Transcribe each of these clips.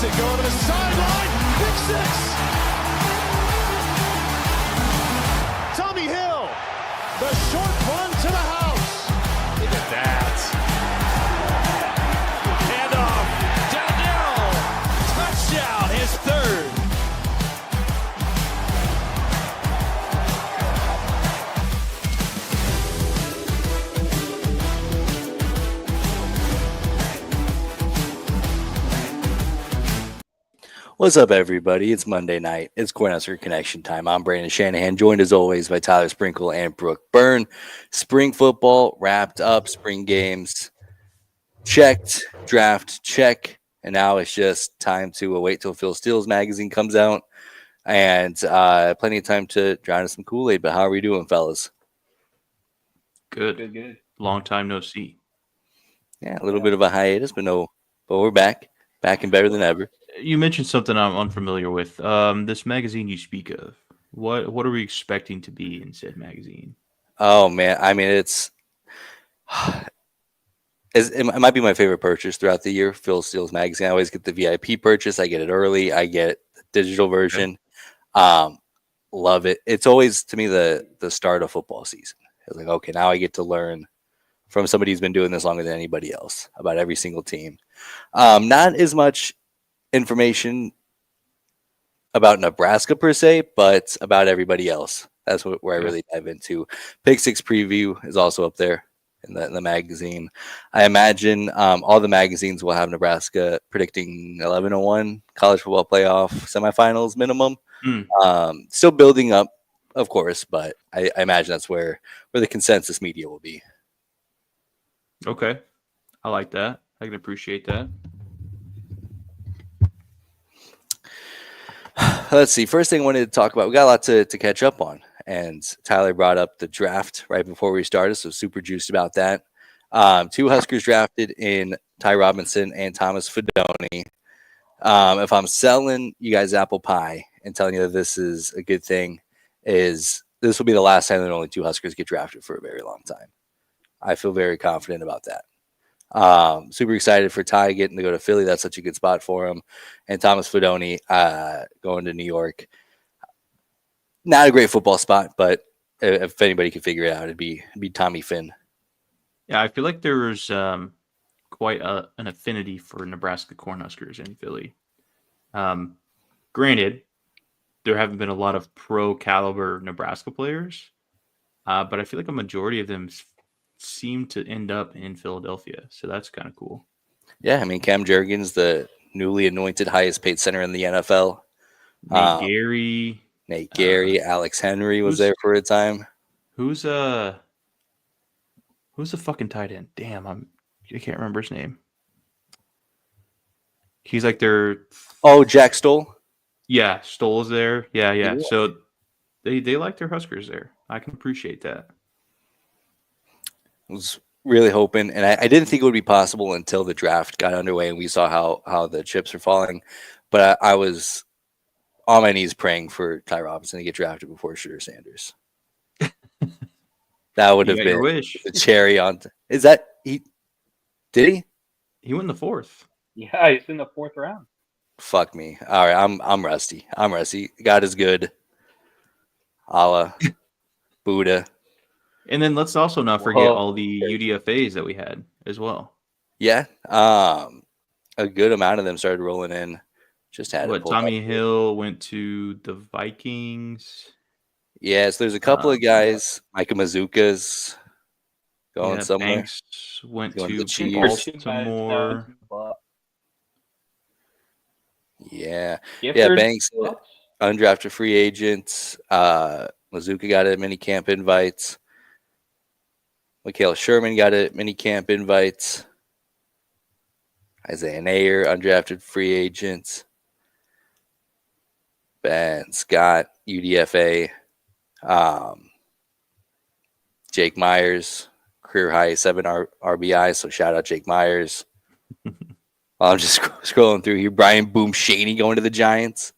lets it go to the sideline. Pick six. Tommy Hill, the short run to the house. Look at that. Handoff. Down, his third. What's up, everybody? It's Monday night. It's Cornhusker Connection time. I'm Brandon Shanahan, joined as always by Tyler Sprinkle and Brooke Byrne. Spring football wrapped up, spring games checked, draft check, and now it's just time to wait till Phil Steele's magazine comes out and plenty of time to drown in some Kool-Aid. But how are we doing, fellas? Good. Long time no see. Yeah, a little bit of a hiatus, but we're back and better than ever. You mentioned something I'm unfamiliar with. This magazine you speak of. What are we expecting to be in said magazine? Oh man, I mean it might be my favorite purchase throughout the year. Phil Steele's magazine. I always get the VIP purchase. I get it early. I get the digital version. Okay. Love it. It's always to me the start of football season. It's like, okay, now I get to learn from somebody who's been doing this longer than anybody else about every single team. Not as much information about Nebraska per se, but about everybody else. That's where I really dive into. Pick Six preview is also up there in the magazine. I imagine all the magazines will have Nebraska predicting 11-1 college football playoff semifinals minimum. Still building up, of course, but I imagine that's where the consensus media will be. Okay. I like that. I can appreciate that. Let's see. First thing I wanted to talk about, we got a lot to catch up on. And Tyler brought up the draft right before we started, so super juiced about that. Two Huskers drafted in Ty Robinson and Thomas Fedoni. If I'm selling you guys apple pie and telling you that this is a good thing, is this will be the last time that only two Huskers get drafted for a very long time. I feel very confident about that. Super excited for Ty getting to go to Philly. That's such a good spot for him. And Thomas Fedoni going to New York. Not a great football spot, but if anybody could figure it out, it'd be Tommy Finn. Yeah, I feel like there was quite an affinity for Nebraska Cornhuskers in Philly. Granted, there haven't been a lot of pro-caliber Nebraska players, but I feel like a majority of them seem to end up in Philadelphia, so that's kind of cool. Yeah, I mean, Cam Jurgens, the newly anointed highest paid center in the NFL. Nate Gary, Alex Henry was there for a time. Who's the fucking tight end? Damn, I can't remember his name. He's like their Jack Stoll. Yeah, Stoll's there. Yeah. So they like their Huskers there. I can appreciate that. Was really hoping, and I didn't think it would be possible until the draft got underway and we saw how the chips are falling. But I was on my knees praying for Ty Robinson to get drafted before Shooter Sanders. That would have been the cherry on. Is that he? Did he? He went in the fourth. Yeah, he's in the fourth round. Fuck me. All right, I'm rusty. God is good. Allah, Buddha. And then let's also not forget all the UDFAs that we had as well. Yeah. A good amount of them started rolling in. Just had Tommy Hill went to the Vikings. Yes, there's a couple of guys. Micah Mazuka's going somewhere. Banks went to Baltimore. Yeah. Banks, undrafted free agents. Mazuka got a mini camp invites. Mikael Sherman got a mini camp invites. Isaiah Nayer, undrafted free agents. Ben Scott, UDFA. Jake Myers, career high 7 RBI. So shout out Jake Myers. I'm just scrolling through here. Brian Boom Shaney going to the Giants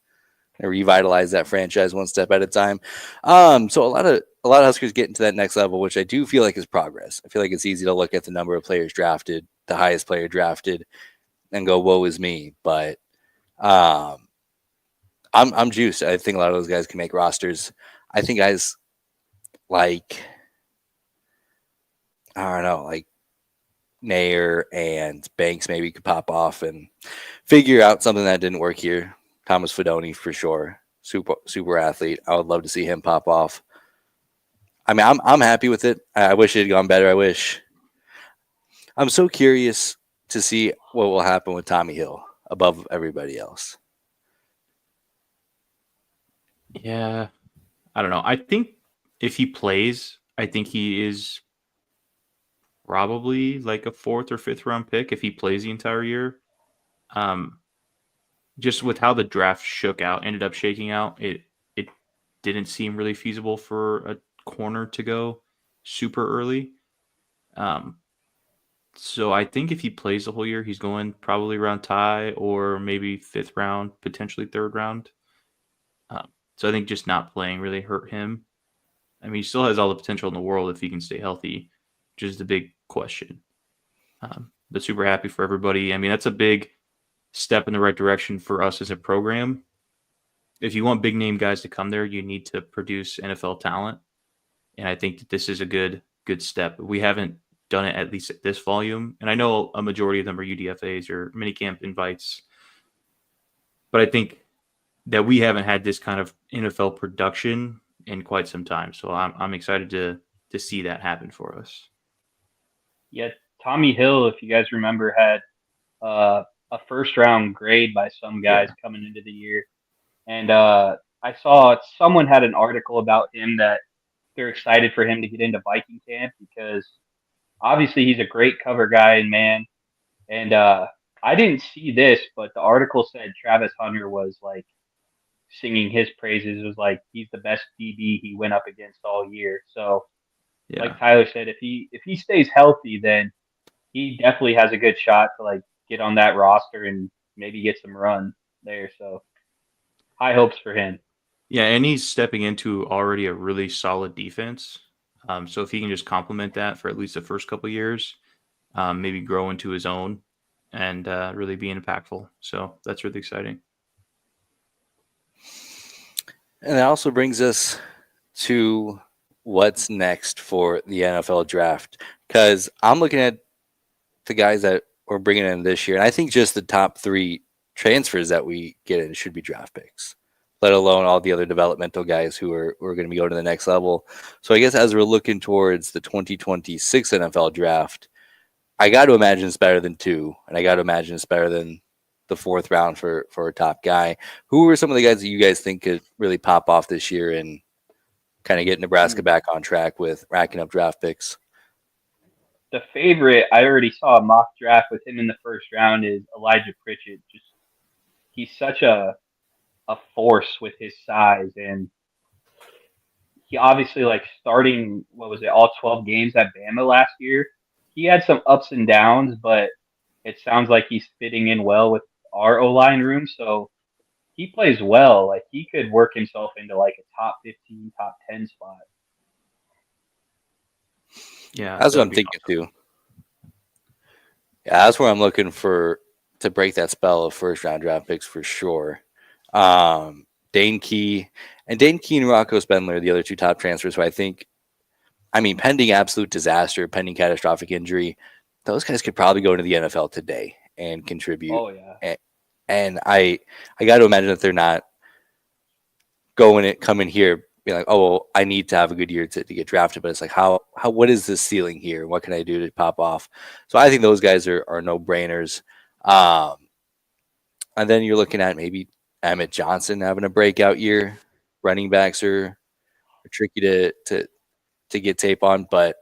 and revitalize that franchise one step at a time. So a lot of Huskers getting to that next level, which I do feel like is progress. I feel like it's easy to look at the number of players drafted, the highest player drafted, and go, woe is me. But I'm juiced. I think a lot of those guys can make rosters. I think guys like, I don't know, like Nair and Banks maybe could pop off and figure out something that didn't work here. Thomas Fedoni for sure, super athlete. I would love to see him pop off. I mean, I'm happy with it. I wish it had gone better. I'm so curious to see what will happen with Tommy Hill above everybody else. Yeah, I don't know. I think if he plays, I think he is probably like a 4th or 5th round pick if he plays the entire year. Just with how the draft ended up shaking out, it didn't seem really feasible for a corner to go super early. So I think if he plays the whole year, he's going probably around tie or maybe 5th round, potentially 3rd round. So I think just not playing really hurt him. I mean, he still has all the potential in the world if he can stay healthy, which is the big question. But super happy for everybody. I mean, that's a big step in the right direction for us as a program. If you want big name guys to come there, you need to produce NFL talent. And I think that this is a good step. We haven't done it at least at this volume. And I know a majority of them are UDFAs or minicamp invites. But I think that we haven't had this kind of NFL production in quite some time. So I'm excited to see that happen for us. Yeah, Tommy Hill, if you guys remember, had a first round grade by some guys coming into the year. And I saw someone had an article about him that they're excited for him to get into Viking camp because obviously he's a great cover guy and man. And I didn't see this, but the article said Travis Hunter was like singing his praises. It was like he's the best DB he went up against all year. So like Tyler said, if he stays healthy, then he definitely has a good shot to like get on that roster and maybe get some run there. So high hopes for him. Yeah, and he's stepping into already a really solid defense. So if he can just complement that for at least the first couple of years, maybe grow into his own and really be impactful. So that's really exciting. And that also brings us to what's next for the NFL draft. Because I'm looking at the guys that we're bringing in this year, and I think just the top 3 transfers that we get in should be draft picks, let alone all the other developmental guys who are going to be going to the next level. So I guess as we're looking towards the 2026 NFL draft, I got to imagine it's better than 2, and I got to imagine it's better than the 4th round for a top guy. Who are some of the guys that you guys think could really pop off this year and kind of get Nebraska back on track with racking up draft picks? The favorite, I already saw a mock draft with him in the first round, is Elijah Pritchett. Just he's such a force with his size, and he obviously like starting all 12 games at Bama last year. He had some ups and downs, but it sounds like he's fitting in well with our O-line room. So he plays well. Like he could work himself into like a top 15, top 10 spot. Yeah, that's what I'm thinking too. Yeah, that's where I'm looking for to break that spell of first round draft picks for sure. Dane Key and Rocco Spendler, the other 2 top transfers. So I think, pending absolute disaster, pending catastrophic injury, those guys could probably go into the NFL today and contribute. Oh yeah. And I got to imagine that they're not coming here being like, oh, well, I need to have a good year to get drafted. But it's like, what is this ceiling here? What can I do to pop off? So I think those guys are no brainers. And then you're looking at maybe Emmett Johnson having a breakout year. Running backs are tricky to get tape on, but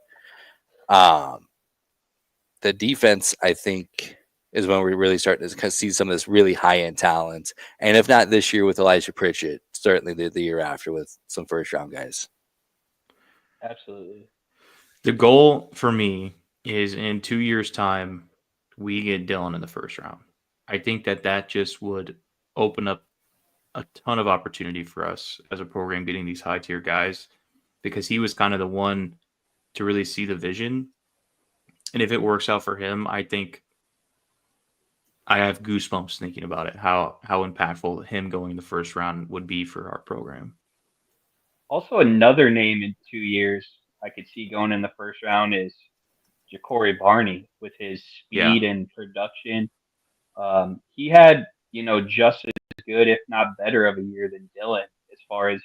the defense, I think, is when we really start to see some of this really high-end talent. And if not this year with Elijah Pritchett, certainly the year after with some first-round guys. Absolutely. The goal for me is in 2 years' time, we get Dylan in the first round. I think that just would open up a ton of opportunity for us as a program getting these high-tier guys because he was kind of the one to really see the vision. And if it works out for him, I think I have goosebumps thinking about it. How impactful him going in the first round would be for our program. Also, another name in 2 years I could see going in the first round is Ja'Cory Barney with his Yeah. speed and production. He had, just as good, if not better, of a year than Dylan as far as,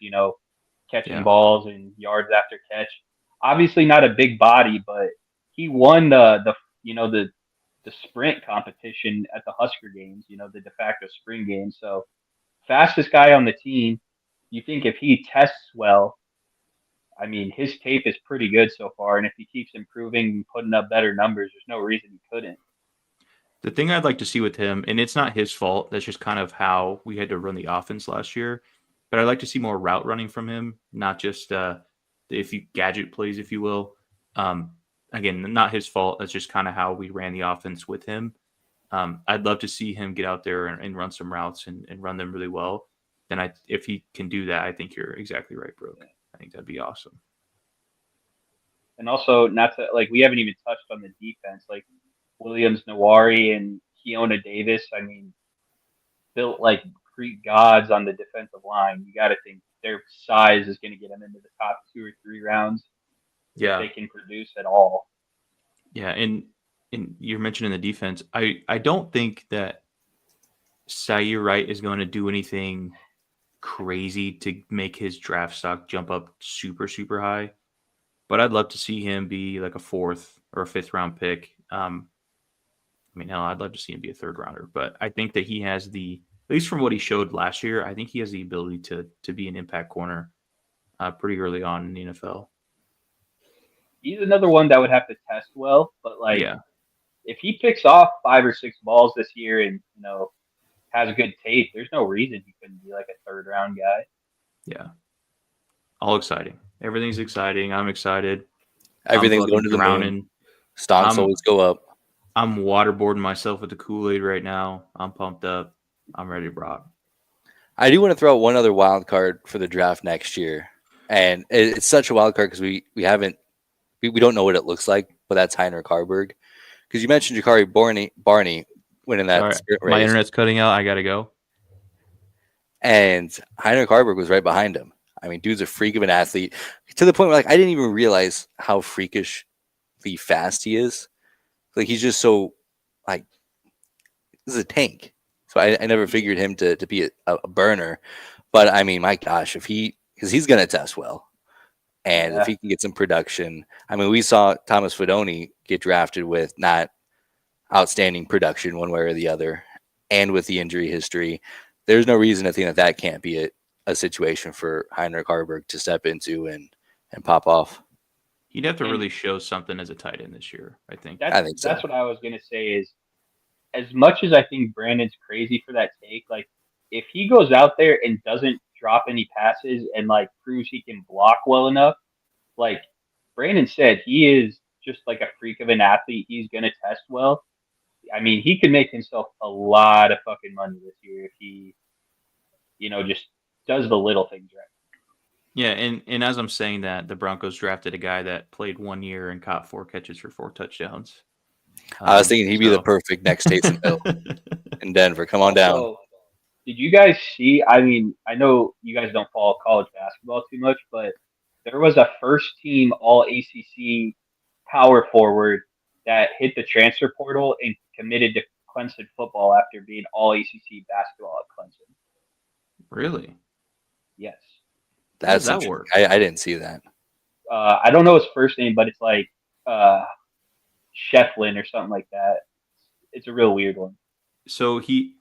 catching Yeah. balls and yards after catch. Obviously not a big body, but he won the sprint competition at the Husker games, the de facto spring games. So fastest guy on the team. You think if he tests well, I mean, his tape is pretty good so far, and if he keeps improving and putting up better numbers, there's no reason he couldn't. The thing I'd like to see with him, and it's not his fault, that's just kind of how we had to run the offense last year. But I'd like to see more route running from him, not just gadget plays, if you will. Again, not his fault. That's just kind of how we ran the offense with him. I'd love to see him get out there and run some routes and run them really well. And if he can do that, I think you're exactly right, Brooke. I think that'd be awesome. And also, not to we haven't even touched on the defense, like Williams, Nawari, and Keona Davis. I mean, built like Greek gods on the defensive line. You got to think their size is going to get them into the top 2 or 3 rounds. Yeah, if they can produce at all. Yeah, and you're mentioning the defense. I don't think that Sayer Wright is going to do anything crazy to make his draft stock jump up super, super high. But I'd love to see him be like a 4th or a 5th round pick. Hell, I'd love to see him be a 3rd rounder. But I think that he has at least from what he showed last year, I think he has the ability to be an impact corner pretty early on in the NFL. He's another one that would have to test well, but yeah. if he picks off 5 or 6 balls this year and has good tape, there's no reason he couldn't be like a 3rd round guy. Yeah, all exciting. Everything's exciting. I'm excited. Everything's going to the moon. Stocks always go up. I'm waterboarding myself with the Kool-Aid right now. I'm pumped up. I'm ready to rock. I do want to throw out one other wild card for the draft next year, and it's such a wild card because we don't know what it looks like, but that's Heinrich Harburg. Because you mentioned Ja'Cory Barney winning that sprint race. My internet's cutting out. I got to go. And Heinrich Harburg was right behind him. I mean, dude's a freak of an athlete to the point where I didn't even realize how freakishly fast he is. He's just so this is a tank. So I never figured him to be a burner. But I mean, my gosh, because he's going to test well. And if he can get some production, I mean, we saw Thomas Fidone get drafted with not outstanding production one way or the other, and with the injury history, there's no reason to think that can't be a situation for Heinrich Harburg to step into and pop off. He'd have to really show something as a tight end this year, I think. I think so. That's what I was going to say is, as much as I think Brandon's crazy for that take, if he goes out there and doesn't drop any passes and proves he can block well enough, like Brandon said, he is just like a freak of an athlete. He's going to test well. I mean, he could make himself a lot of fucking money this year if he, just does the little things right. Yeah, and as I'm saying that, the Broncos drafted a guy that played 1 year and caught 4 catches for 4 touchdowns. I was thinking he'd be the perfect next Taysom Hill in Denver. Come on down. Did you guys see? I mean, I know you guys don't follow college basketball too much, but there was a first-team All-ACC power forward that hit the transfer portal and committed to Clemson football after being All-ACC basketball at Clemson. Really? Yes. How does that work? I didn't see that. I don't know his first name, but it's Shefflin or something like that. It's a real weird one. So did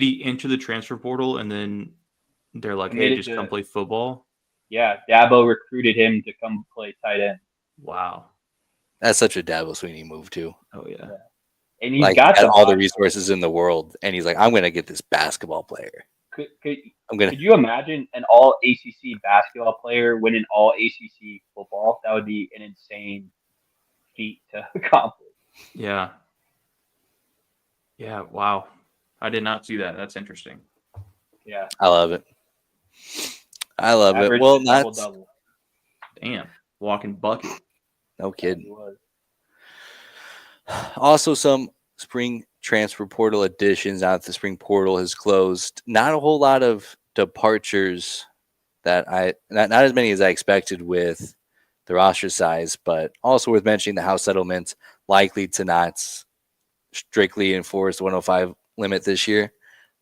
he enter the transfer portal and then they're like, hey, just come play football? Yeah, Dabo recruited him to come play tight end. Wow. That's such a Dabo Sweeney move too. Oh yeah. And he's got all the resources in the world, and he's like, I'm going to get this basketball player. Could you imagine an All-ACC basketball player winning All-ACC football? That would be an insane feat to accomplish. Yeah. Yeah, wow. I did not see that. That's interesting. Yeah. I love it. Average Well, double. Damn. Walking bucket. No kidding. Also, some spring transfer portal additions now that the spring portal has closed. Not a whole lot of departures not as many as I expected with the roster size, but also worth mentioning the house settlements likely to not strictly enforce the 105 limit this year.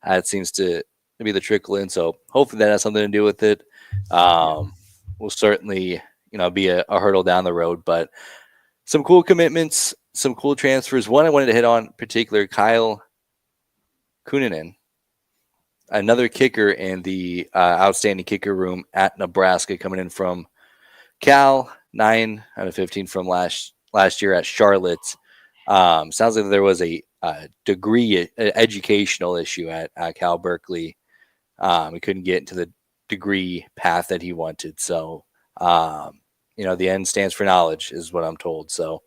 It seems to be the trickle in, so hopefully that has something to do with it. Will certainly be a hurdle down the road, but some cool commitments, some cool transfers. One I wanted to hit on in particular, Kyle Kunanen, another kicker in the outstanding kicker room at Nebraska, coming in from Cal, 9 out of 15 from last year at Charlotte. Sounds like there was a degree educational issue at Cal Berkeley. He couldn't get into the degree path that he wanted. So, the N stands for knowledge is what I'm told. So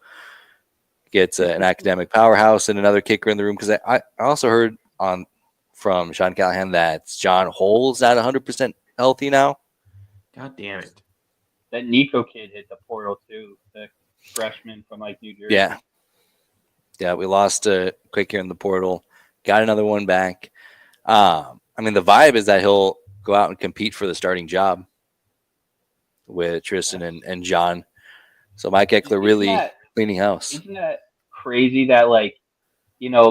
gets an academic powerhouse and another kicker in the room. Because I also heard from Sean Callahan that John Hole's at 100% healthy now. God damn it. That Nico kid hit the portal too. The freshman from New Jersey. Yeah, we lost a quick here in the portal. Got another one back. The vibe is that he'll go out and compete for the starting job with Tristan and John. So Mike Eckler really cleaning house. Isn't that crazy that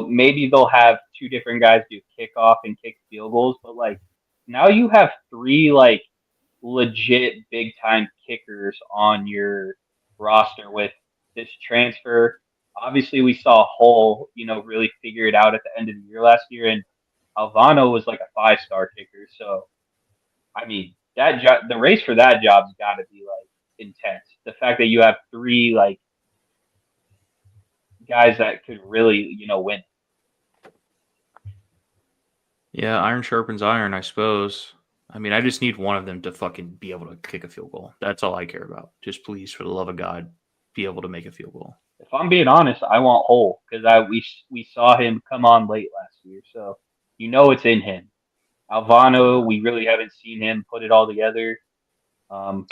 maybe they'll have two different guys do kickoff and kick field goals, but now you have three legit big time kickers on your roster with this transfer. Obviously, we saw Hull, really figure it out at the end of the year last year, and Alvano was a 5-star kicker. So, that job, the race for that job's got to be intense. The fact that you have three guys that could really, win. Yeah, iron sharpens iron, I suppose. I just need one of them to fucking be able to kick a field goal. That's all I care about. Just please, for the love of God, be able to make a field goal. If I'm being honest, I want Hull because we saw him come on late last year, so it's in him. Alvano, we really haven't seen him put it all together. I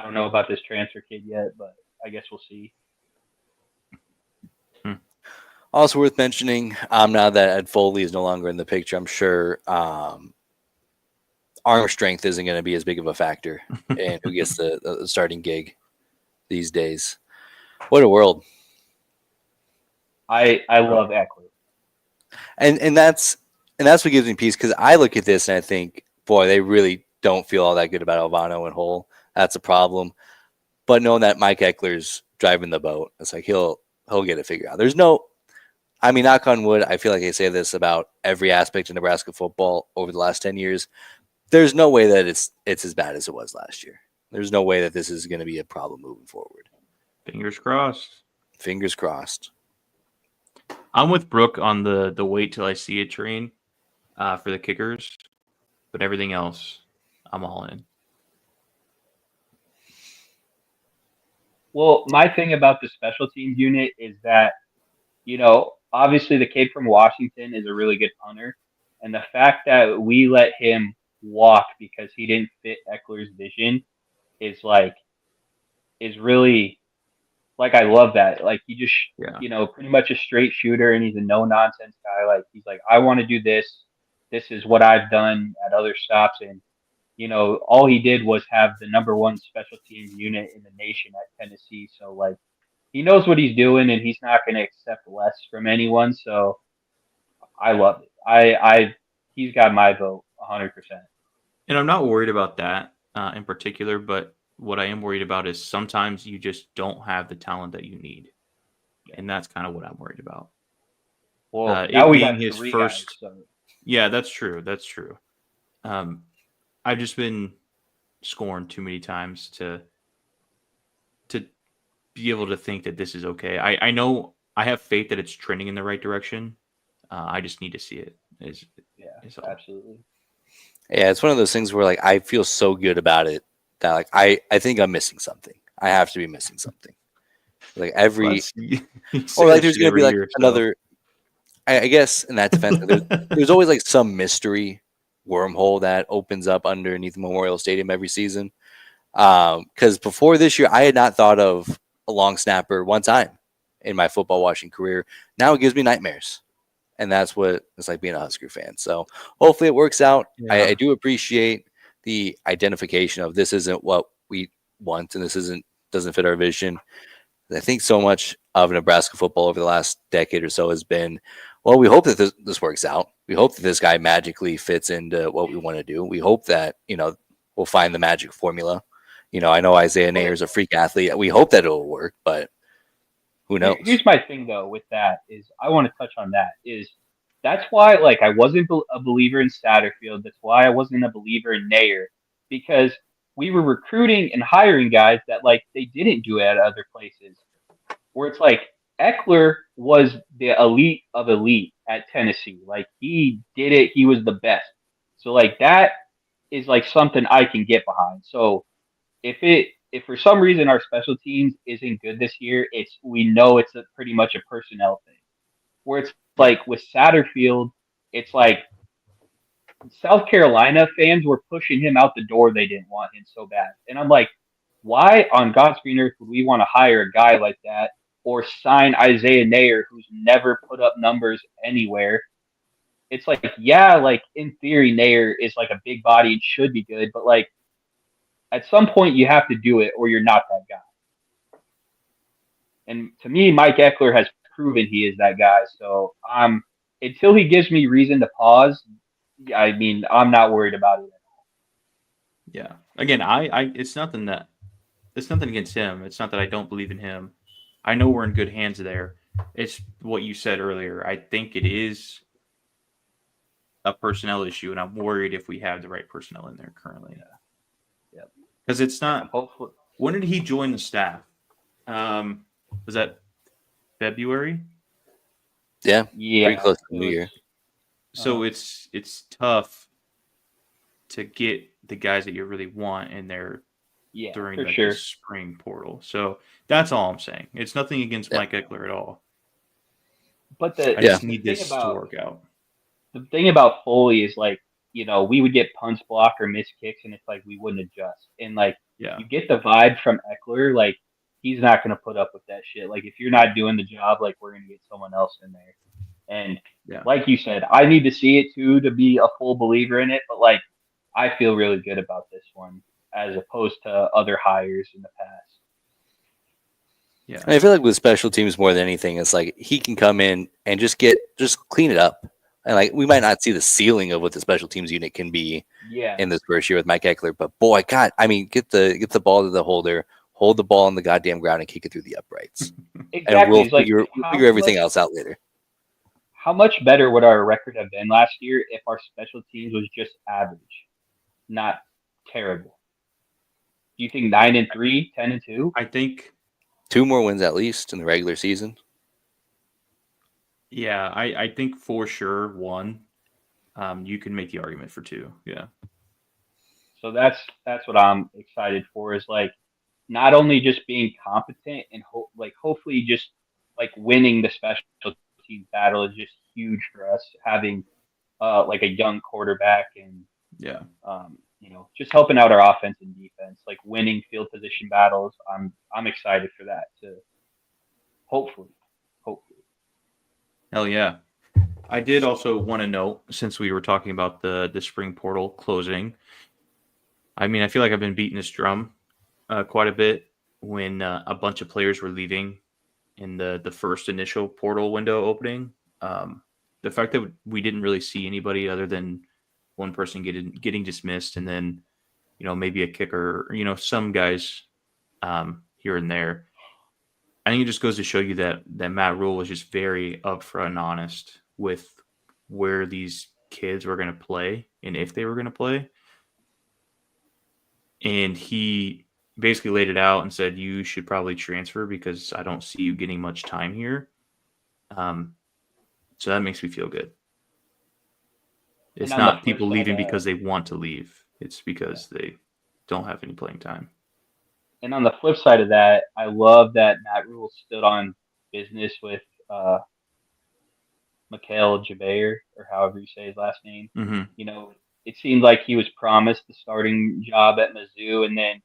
don't know about this transfer kid yet, but I guess we'll see. Also worth mentioning, now that Ed Foley is no longer in the picture, I'm sure arm strength isn't going to be as big of a factor in who gets the starting gig these days. What a world. I love Eckler. And that's what gives me peace, because I look at this and I think, boy, they really don't feel all that good about Alvano and Hull. That's a problem. But knowing that Mike Eckler's driving the boat, it's he'll get it figured out. There's no, knock on wood, I feel like I say this about every aspect of Nebraska football over the last 10 years. There's no way that it's as bad as it was last year. There's no way that this is going to be a problem moving forward. Fingers crossed. Fingers crossed. I'm with Brooke on the wait till I see it train for the kickers, but everything else, I'm all in. Well, my thing about the special teams unit is that, obviously the kid from Washington is a really good punter. And the fact that we let him walk because he didn't fit Eckler's vision is really, I love that. He just, pretty much a straight shooter, and he's a no-nonsense guy. He's I want to do this. This is what I've done at other stops. And, all he did was have the #1 special teams unit in the nation at Tennessee. So, he knows what he's doing, and he's not going to accept less from anyone. So, I love it. He's got my vote 100%. And I'm not worried about that in particular, but what I am worried about is sometimes you just don't have the talent that you need. And that's kind of what I'm worried about. Well, now we got his three first. guys, so. Yeah, that's true. That's true. I've just been scorned too many times to be able to think that this is okay. I know I have faith that it's trending in the right direction. I just need to see it. Absolutely. Yeah, it's one of those things where I feel so good about it that I think I'm missing something. I have to be missing something. Every or there's gonna be another. I guess in that defense, there's always some mystery wormhole that opens up underneath Memorial Stadium every season. Because before this year, I had not thought of a long snapper one time in my football watching career. Now it gives me nightmares. and that's what it's like being a Husker fan. So hopefully it works out. Yeah. I do appreciate the identification of this isn't what we want, and this doesn't fit our vision. I think so much of Nebraska football over the last decade or so has been, well, we hope that this works out. We hope that this guy magically fits into what we want to do. We hope that, we'll find the magic formula. I know Isaiah Nayer is a freak athlete. We hope that it'll work, but who knows? Here's my thing though with that is I want to touch on that is that's why like I wasn't a believer in Satterfield. That's why I wasn't a believer in Nayer because we were recruiting and hiring guys that like they didn't do it at other places. Where it's like Eckler was the elite of elite at Tennessee. Like he did it. He was the best. So like that is like something I can get behind. So if for some reason our special teams isn't good this year, we know it's pretty much a personnel thing. Where it's like with Satterfield, it's like South Carolina fans were pushing him out the door. They didn't want him so bad. And I'm like, why on God's green earth would we want to hire a guy like that or sign Isaiah Nayer, who's never put up numbers anywhere? It's like, yeah, like in theory, Nayer is like a big body and should be good, but like at some point you have to do it or you're not that guy. And to me, Mike Eckler has proven he is that guy. So until he gives me reason to pause, I mean, I'm not worried about it. Yeah. Again, it's nothing against him. It's not that I don't believe in him. I know we're in good hands there. It's what you said earlier. I think it is a personnel issue, and I'm worried if we have the right personnel in there currently. Yeah. Because it's not. Hopefully. When did he join the staff? Was that February? Yeah. Yeah. Pretty close to New Year. So it's tough to get the guys that you really want in there during the spring portal. So that's all I'm saying. It's nothing against Mike Eckler at all. But I just need this to work out. The thing about Foley is like, we would get punch block or miss kicks and it's like we wouldn't adjust. And like you get the vibe from Eckler, like he's not gonna put up with that shit. Like if you're not doing the job, like we're gonna get someone else in there. And like you said, I need to see it too to be a full believer in it. But like, I feel really good about this one as opposed to other hires in the past. Yeah, I feel like with special teams more than anything, it's like he can come in and just clean it up. And like we might not see the ceiling of what the special teams unit can be in this first year with Mike Eckler, but boy, God, I mean, get the ball to the holder, hold the ball on the goddamn ground, and kick it through the uprights. Exactly. And we'll figure everything else out later. How much better would our record have been last year if our special teams was just average, not terrible? Do you think 9-3, 10-2? I think 2 more wins at least in the regular season. Yeah, I think for sure 1. You can make the argument for 2. Yeah. So that's what I'm excited for is like not only just being competent and hopefully just like winning the special team battle is just huge for us having like a young quarterback and just helping out our offense and defense, like winning field position battles. I'm excited for that to hopefully. Hell yeah. I did also want to note, since we were talking about the spring portal closing, I mean, I feel like I've been beating this drum quite a bit when a bunch of players were leaving in the first initial portal window opening. The fact that we didn't really see anybody other than one person getting dismissed, and then maybe a kicker, some guys here and there. I think it just goes to show you that Matt Rule was just very upfront and honest with where these kids were going to play and if they were going to play. And he basically laid it out and said, you should probably transfer because I don't see you getting much time here. So that makes me feel good. It's not people leaving because they want to leave. It's because they don't have any playing time. And on the flip side of that, I love that Matt Rule stood on business with Mikhail Jabair, or however you say his last name. Mm-hmm. It seemed like he was promised the starting job at Mizzou, and then,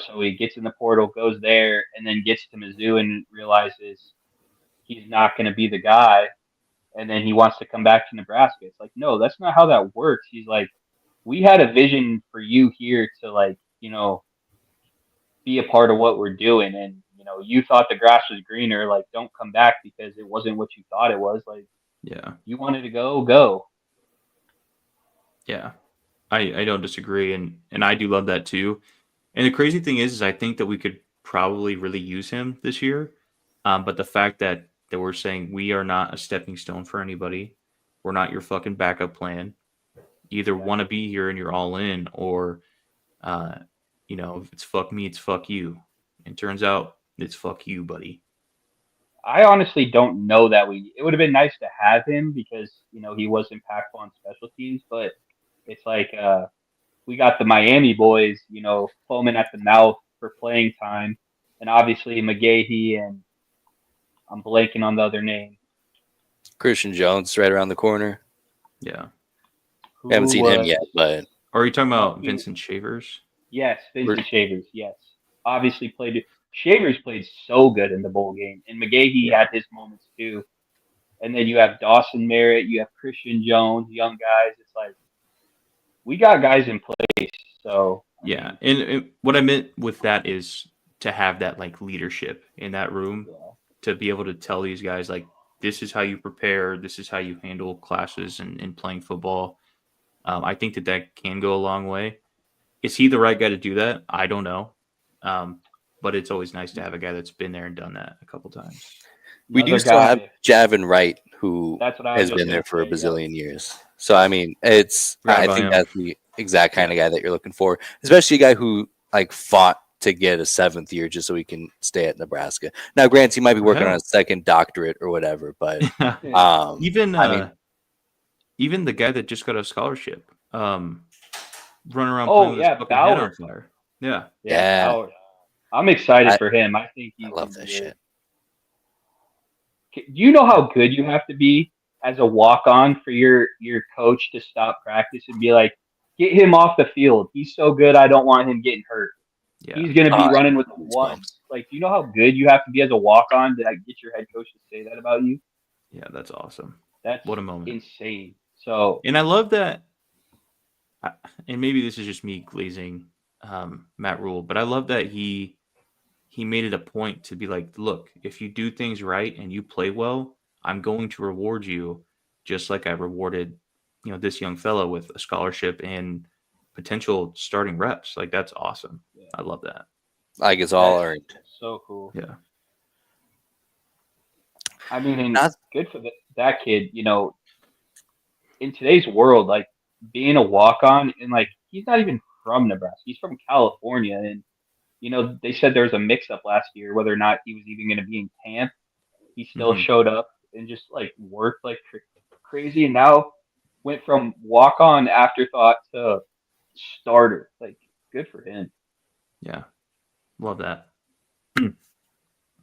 so he gets in the portal, goes there, and then gets to Mizzou and realizes he's not going to be the guy. and then he wants to come back to Nebraska. It's like, no, that's not how that works. He's like, we had a vision for you here to like, be a part of what we're doing, and you thought the grass was greener. Like, don't come back because it wasn't what you thought it was. Like, Yeah. you wanted to go. Yeah. I don't disagree, and I do love that too. And the crazy thing is I think that we could probably really use him this year. But the fact that we're saying we are not a stepping stone for anybody, we're not your fucking backup plan. You either want to be here and you're all in, or if it's fuck me, it's fuck you. And turns out it's fuck you, buddy. I honestly don't know that it would have been nice to have him because he was impactful on special teams, but it's like we got the Miami boys, foaming at the mouth for playing time, and obviously McGahee and I'm blanking on the other name. Christian Jones right around the corner. Yeah. We haven't seen him yet, but Or are you talking about Vincent Shavers? Yes, Vincent Shavers. Yes, obviously played. Shavers played so good in the bowl game, and McGahee had his moments too. And then you have Dawson Merritt, you have Christian Jones, young guys. It's like we got guys in place. So yeah, and what I meant with that is to have that like leadership in that room, to be able to tell these guys like, this is how you prepare, this is how you handle classes and playing football. I think that can go a long way. Is he the right guy to do that? I don't know. But it's always nice to have a guy that's been there and done that a couple times. We do still have Javin Wright, who has been there for a bazillion years. So, I mean, I think that's the exact kind of guy that you're looking for, especially a guy who like fought to get a 7th year just so he can stay at Nebraska. Now, granted, he might be working on a second doctorate or whatever, but even the guy that just got a scholarship, running around playing with his fucking head on fire. Yeah. I'm excited for him. I think I love that shit. Do you know how good you have to be as a walk-on for your coach to stop practice and be like, get him off the field. He's so good, I don't want him getting hurt. Yeah. He's going to be running with the ones. Like, do you know how good you have to be as a walk-on to get your head coach to say that about you? Yeah, that's awesome. What a moment. Insane. So, and I love that. And maybe this is just me glazing Matt Rule, but I love that he made it a point to be like, look, if you do things right and you play well, I'm going to reward you just like I rewarded, this young fellow with a scholarship and potential starting reps. Like, that's awesome. Yeah. I love that. Like, it's all earned. So cool. Yeah. I mean, good for that kid, in today's world, like being a walk-on, and like, he's not even from Nebraska. He's from California, and they said there was a mix-up last year whether or not he was even going to be in camp. He still showed up and just like worked like crazy, and now went from walk-on afterthought to starter. Like, good for him. Yeah, love that.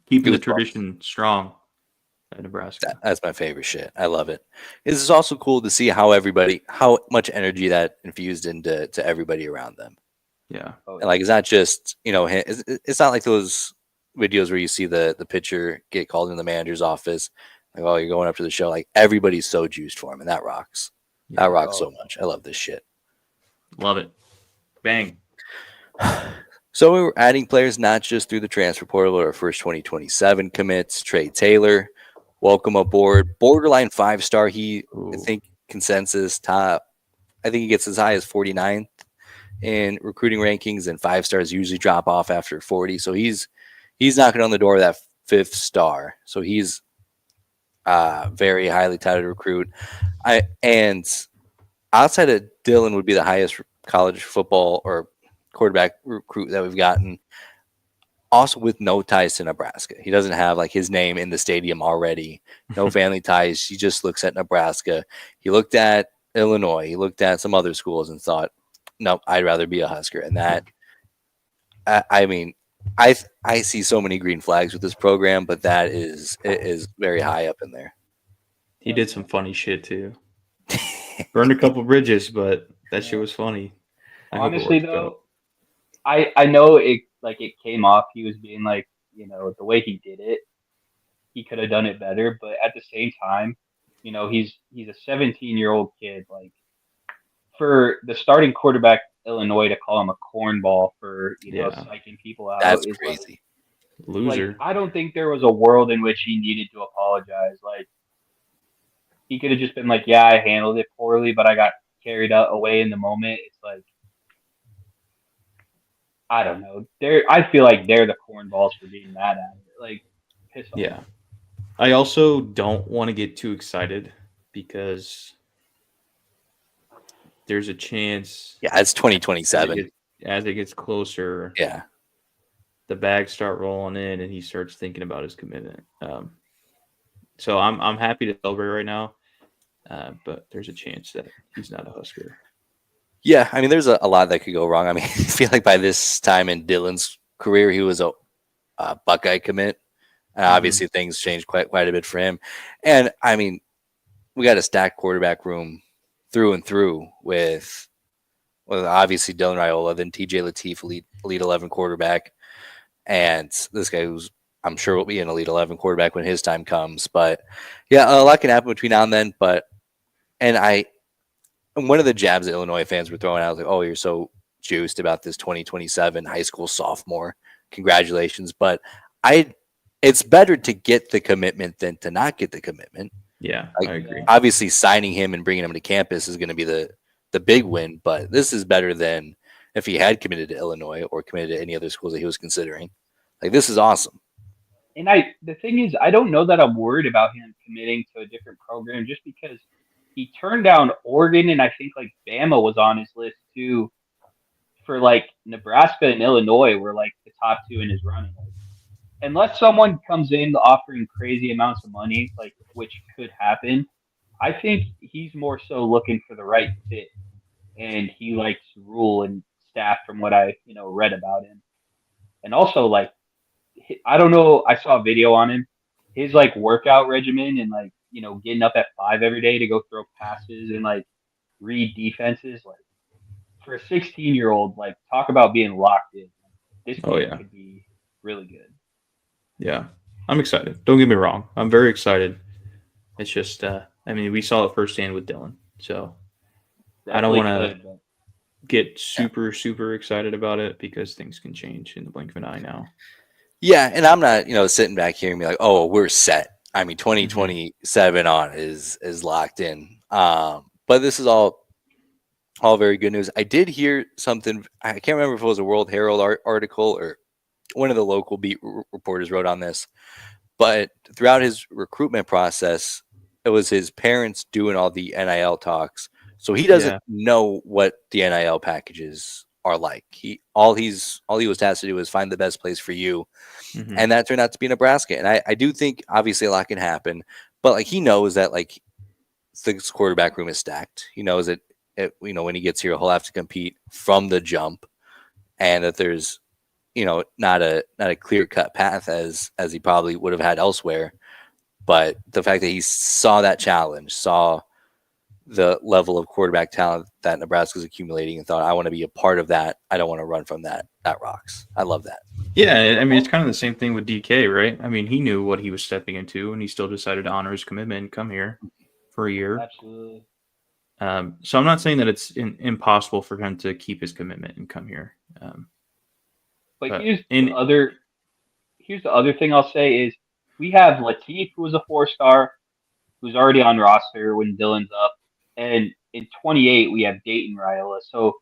Keeping the tradition strong at Nebraska. That's my favorite shit. I love it. This is also cool to see how much energy that infused into everybody around them. Yeah. And like, it's not just, it's not like those videos where you see the pitcher get called in the manager's office. Like, oh, you're going up to the show. Like, everybody's so juiced for him, and that rocks. Yeah. That rocks so much. I love this shit. Love it. Bang. So we were adding players not just through the transfer portal or our first 2027 commits. Trey Taylor, welcome aboard. Borderline 5-star. I think consensus top. I think he gets as high as 49th in recruiting rankings, and 5 stars usually drop off after 40. So he's knocking on the door of that 5th star. So he's very highly touted recruit. And outside of Dylan would be the highest college football or quarterback recruit that we've gotten. Also with no ties to Nebraska. He doesn't have like his name in the stadium already. No family ties. He just looks at Nebraska. He looked at Illinois. He looked at some other schools and thought, no, I'd rather be a Husker. And that, I mean, I see so many green flags with this program, but it is very high up in there. He did some funny shit too. Burned a couple bridges, but that shit was funny. Honestly, though, I know it came off. He was being the way he did it, he could have done it better. But at the same time, he's a 17-year-old kid. Like for the starting quarterback Illinois to call him a cornball for Yeah. psyching people out That's is crazy. Loser. I don't think there was a world in which he needed to apologize. Like he could have just been like, yeah, I handled it poorly, but I got carried away in the moment. It's like I don't know. I feel like they're the cornballs for being mad at it. Like piss off. Yeah. I also don't want to get too excited because there's a chance Yeah, it's 2027. as it gets closer, Yeah. the bags start rolling in and he starts thinking about his commitment. So I'm happy to celebrate right now, but there's a chance that he's not a Husker. Yeah, I mean, there's a lot that could go wrong. I mean, I feel like by this time in Dylan's career, he was a Buckeye commit. Obviously, things changed quite a bit for him. And I mean, we got a stacked quarterback room through and through with obviously Dylan Raiola, then TJ Lateef, elite 11 quarterback, and this guy who's I'm sure will be an elite 11 quarterback when his time comes. But yeah, a lot can happen between now and then. And one of the jabs that Illinois fans were throwing out was like, "Oh, you're so juiced about this 2027 high school sophomore. Congratulations!" But it's better to get the commitment than to not get the commitment. Yeah, Like, I agree. Obviously, signing him and bringing him to campus is going to be the big win. But this is better than if he had committed to Illinois or committed to any other schools that he was considering. Like, this is awesome. And the thing is, I don't know that I'm worried about him committing to a different program just because he turned down Oregon and I think like Bama was on his list too. For like Nebraska and Illinois were like the top two in his running. Unless someone comes in offering crazy amounts of money, like which could happen, I think he's more so looking for the right fit, and he likes Rule and staff from what I read about him, and also like I don't know, I saw a video on him, his like workout regimen and like getting up at 5 every day to go throw passes and like read defenses, like for a 16-year-old, like talk about being locked in. This kid could be really good. Yeah, I'm excited. Don't get me wrong. I'm very excited. It's just, I mean, we saw it firsthand with Dylan. So I don't want to get super excited about it because things can change in the blink of an eye now. Yeah, and I'm not, sitting back here and be like, oh, we're set. I mean, 2027 on is locked in. But this is all very good news. I did hear something. I can't remember if it was a World Herald article or one of the local beat reporters wrote on this, but throughout his recruitment process, it was his parents doing all the NIL talks. So he doesn't know what the NIL packages are like. All he was tasked to do was find the best place for you. And that turned out to be Nebraska. And I do think obviously a lot can happen, but like he knows that like the quarterback room is stacked. He knows that when he gets here, he'll have to compete from the jump, and that there's not a clear cut path as he probably would have had elsewhere. But the fact that he saw that challenge, saw the level of quarterback talent that Nebraska's accumulating, and thought, I want to be a part of that. I don't want to run from that. That rocks. I love that. Yeah, I mean, it's kind of the same thing with DK, right? I mean, he knew what he was stepping into, and he still decided to honor his commitment and come here for a year. Absolutely. So I'm not saying that it's impossible for him to keep his commitment and come here. But here's the other thing I'll say is we have Lateef, who was a 4-star, who's already on roster when Dylan's up. And in 28, we have Dayton Raiola. So,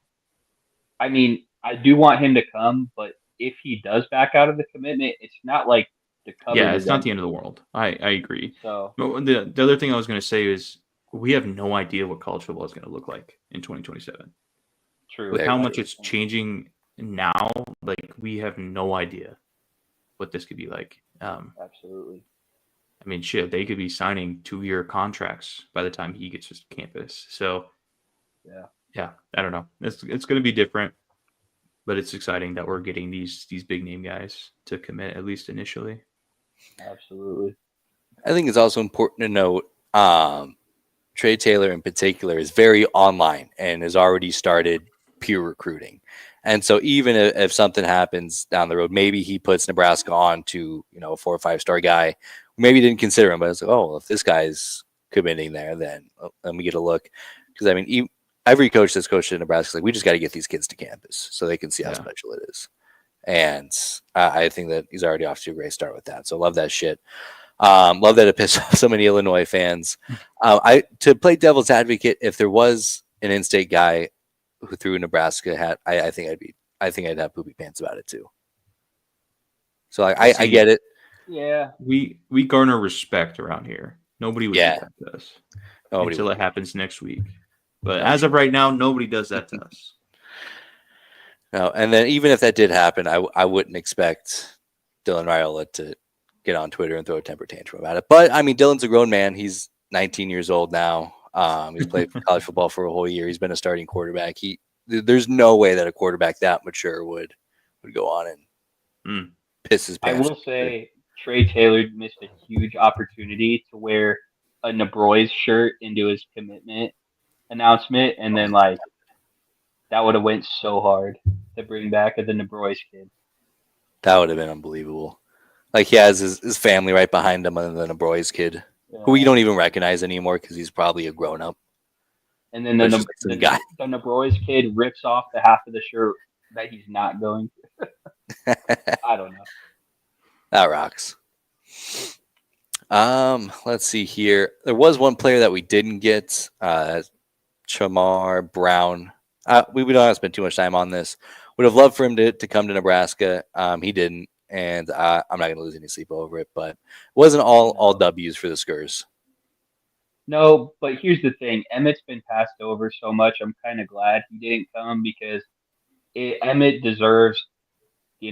I mean, I do want him to come, but if he does back out of the commitment, it's not like the cover. Yeah, it's not the end of the world. I agree. So but the other thing I was going to say is we have no idea what college football is going to look like in 2027. True. With how much it's changing now, like we have no idea what this could be like. Absolutely. I mean, shit, they could be signing 2-year contracts by the time he gets to campus. So, yeah, I don't know. It's going to be different, but it's exciting that we're getting these big name guys to commit at least initially. Absolutely. I think it's also important to note Trey Taylor in particular is very online and has already started peer recruiting. And so even if something happens down the road, maybe he puts Nebraska on to, a 4 or 5-star guy. Maybe didn't consider him, but it's like, oh, well, if this guy's committing there, then let me get a look. Because I mean, every coach that's coached in Nebraska is like, we just got to get these kids to campus so they can see how special it is. And I think that he's already off to a great start with that. So love that shit. Love that it pissed off so many Illinois fans. To play devil's advocate, if there was an in-state guy who threw a Nebraska hat, I think I'd have poopy pants about it too. So I get it. Yeah, we garner respect around here. Nobody would do that to us until it happens next week. But as of right now, nobody does that to us. No, and then even if that did happen, I wouldn't expect Dylan Raiola to get on Twitter and throw a temper tantrum about it. But I mean, Dylan's a grown man. He's 19 years old now. He's played college football for a whole year. He's been a starting quarterback. There's no way that a quarterback that mature would go on and piss his pants. I will say Trey Taylor missed a huge opportunity to wear a Nebroys shirt into his commitment announcement, and then like that would have went so hard to bring back the Nebroys kid. That would have been unbelievable. Like he has his family right behind him, other than a Broy's kid, who you don't even recognize anymore because he's probably a grown up. And then the Nebroys kid rips off the half of the shirt that he's not going to. I don't know. That rocks. Let's see here. There was one player that we didn't get. Chamar Brown. We don't have to spend too much time on this. Would have loved for him to come to Nebraska. He didn't. And I'm not going to lose any sleep over it, but it wasn't all W's for the Skurs. No, but here's the thing. Emmett's been passed over so much. I'm kind of glad he didn't come because Emmett deserves,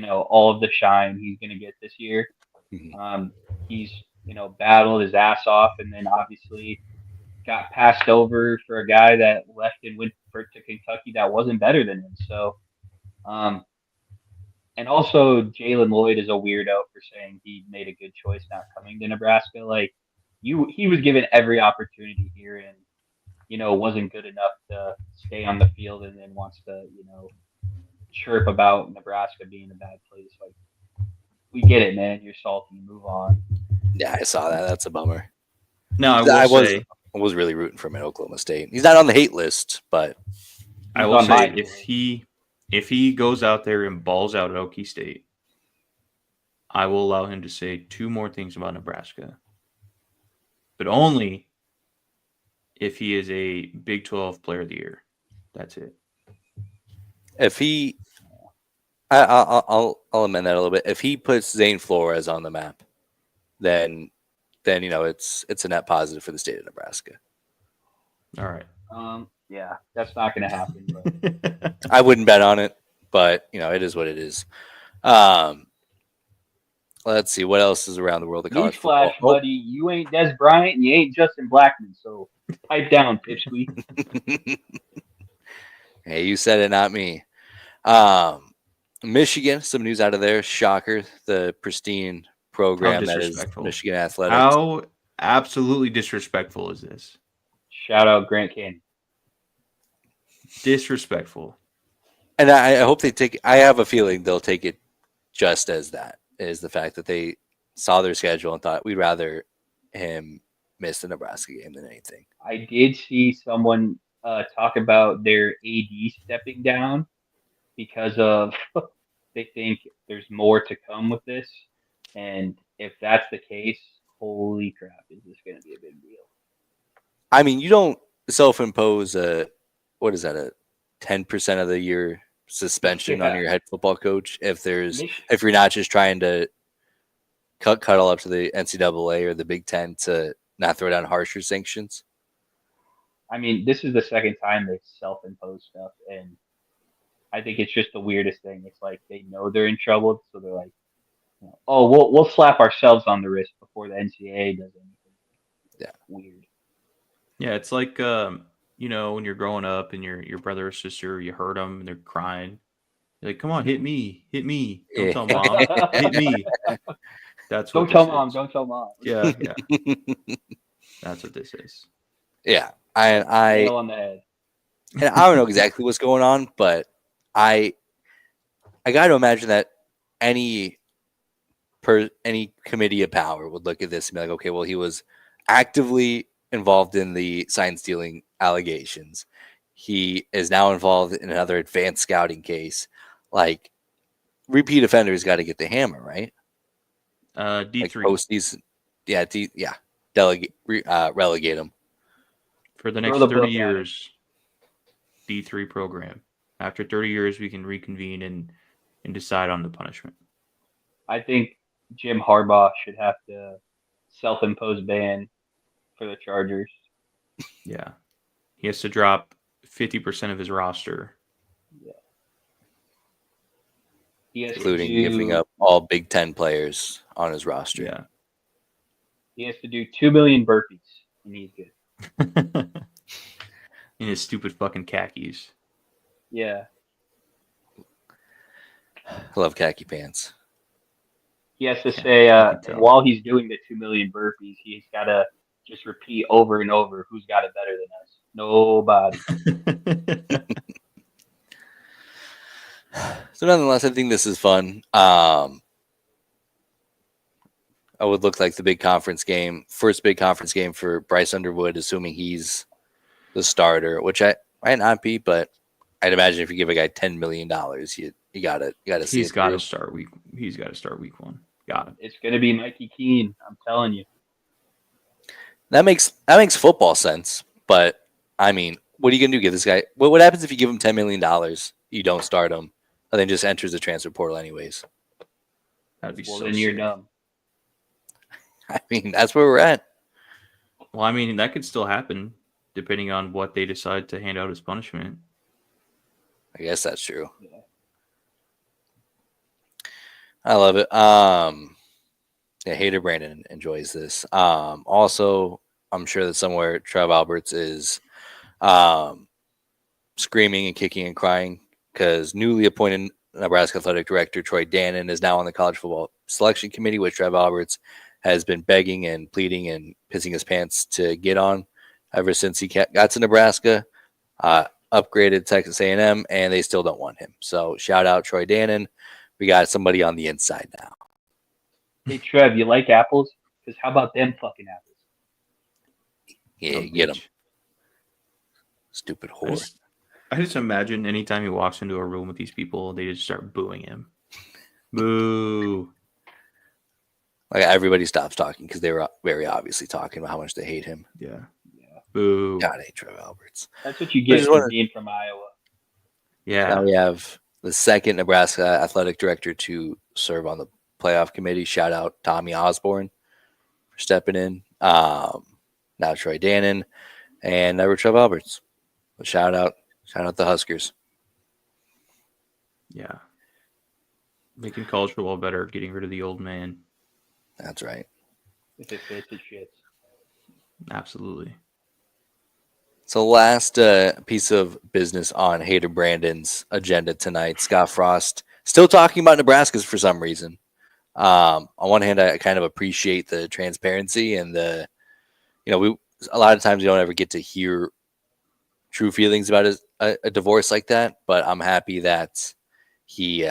all of the shine he's going to get this year. Mm-hmm. He's, battled his ass off and then obviously got passed over for a guy that left and went to Kentucky that wasn't better than him. So, and also, Jalen Lloyd is a weirdo for saying he made a good choice not coming to Nebraska. Like, he was given every opportunity here and, wasn't good enough to stay on the field and then wants to, chirp about Nebraska being a bad place. Like, we get it, man. You're salty. Move on. Yeah, I saw that. That's a bummer. No, I was really rooting for him at Oklahoma State. He's not on the hate list, but I will say if he goes out there and balls out at Okie State, I will allow him to say two more things about Nebraska. But only if he is a Big 12 Player of the Year. That's it. If he, I'll amend that a little bit. If he puts Zane Flores on the map, then it's a net positive for the state of Nebraska. All right. Yeah, that's not going to happen. But. I wouldn't bet on it, but it is what it is. Let's see what else is around the world of college football. Newsflash, buddy, you ain't Des Bryant and you ain't Justin Blackman, so pipe down, pipsqueak. Hey, you said it, not me. Michigan, some news out of there. Shocker, the pristine program that is Michigan Athletics. How absolutely disrespectful is this? Shout out Grant Canyon. Disrespectful. And I hope they take. I have a feeling they'll take it just as that is the fact that they saw their schedule and thought we'd rather him miss the Nebraska game than anything. I did see someone talk about their AD stepping down because of they think there's more to come with this. And if that's the case, holy crap, is this going to be a big deal? I mean, you don't self-impose a 10% of the year suspension on your head football coach if you're not just trying to cuddle up to the NCAA or the Big Ten to not throw down harsher sanctions. I mean, this is the second time they've self-imposed stuff, and I think it's just the weirdest thing. It's like they know they're in trouble, so they're like, "Oh, we'll slap ourselves on the wrist before the NCAA does anything." Yeah, weird. Yeah, it's like when you're growing up and your brother or sister, you hurt them and they're crying. You're like, "Come on, hit me! Don't tell mom, hit me." That's what. Don't tell mom. Yeah. That's what this is. Yeah, I nail on the head. And I don't know exactly what's going on, but I got to imagine that any committee of power would look at this and be like, okay, well, he was actively involved in the sign stealing allegations. He is now involved in another advanced scouting case. Like, repeat offenders got to get the hammer, right? Like D3 postseason, yeah, delegate, relegate them. for the Throw next the 30 book at years. D3 program. After 30 years, we can reconvene and decide on the punishment. I think Jim Harbaugh should have to self-impose ban for the Chargers. Yeah. He has to drop 50% of his roster. Yeah. He has Including to do, giving up all Big Ten players on his roster. Yeah. He has to do 2 million burpees, and he's good. In his stupid fucking khakis. Yeah. I love khaki pants. He has to Yeah, say, I can tell. while he's doing the 2 million burpees, he's got to just repeat over and over who's got it better than us. Nobody. So nonetheless, I think this is fun. I would look like the big conference game, first big conference game for Bryce Underwood, assuming he's the starter, which I might not be, but I'd imagine if you give a guy $10 million, you gotta see. He's got to start week. He's got to start week 1. Got it. It's going to be Mikey Keene. I'm telling you. That makes football sense, but I mean, what are you gonna do? Give this guy what happens if you give him $10 million? You don't start him, and then just enters the transfer portal anyways. That'd be Well, so then you're sick. dumb. I mean, that's where we're at. Well, I mean, that could still happen depending on what they decide to hand out as punishment. I guess that's true. Yeah. I love it. Yeah, Hater Brandon enjoys this. Also, I'm sure that somewhere Trev Alberts is screaming and kicking and crying because newly appointed Nebraska Athletic Director Troy Dannon is now on the College Football Selection Committee, which Trev Alberts has been begging and pleading and pissing his pants to get on ever since he got to Nebraska. Upgraded Texas A&M, and they still don't want him. So shout out Troy Dannon. We got somebody on the inside now. Hey, Trev, you like apples? Because how about them fucking apples? Yeah, Some get him. bitch. Stupid I whore. just imagine anytime he walks into a room with these people, they just start booing him. Boo. Like everybody stops talking because they were very obviously talking about how much they hate him. Yeah. Yeah. Boo. God, I hate Trev Alberts. That's what you get just for wanna- being from Iowa. Yeah. Now we have the second Nebraska athletic director to serve on the playoff committee. Shout out Tommy Osborne for stepping in. Now Troy Dannon and never Trev Alberts. But shout out the Huskers. Yeah. Making college football better, getting rid of the old man. That's right. If it fits, it shits. Absolutely. So last piece of business on Hater Brandon's agenda tonight. Scott Frost still talking about Nebraska's for some reason. On one hand, I kind of appreciate the transparency and a lot of times you don't ever get to hear true feelings about a divorce like that. But I'm happy that he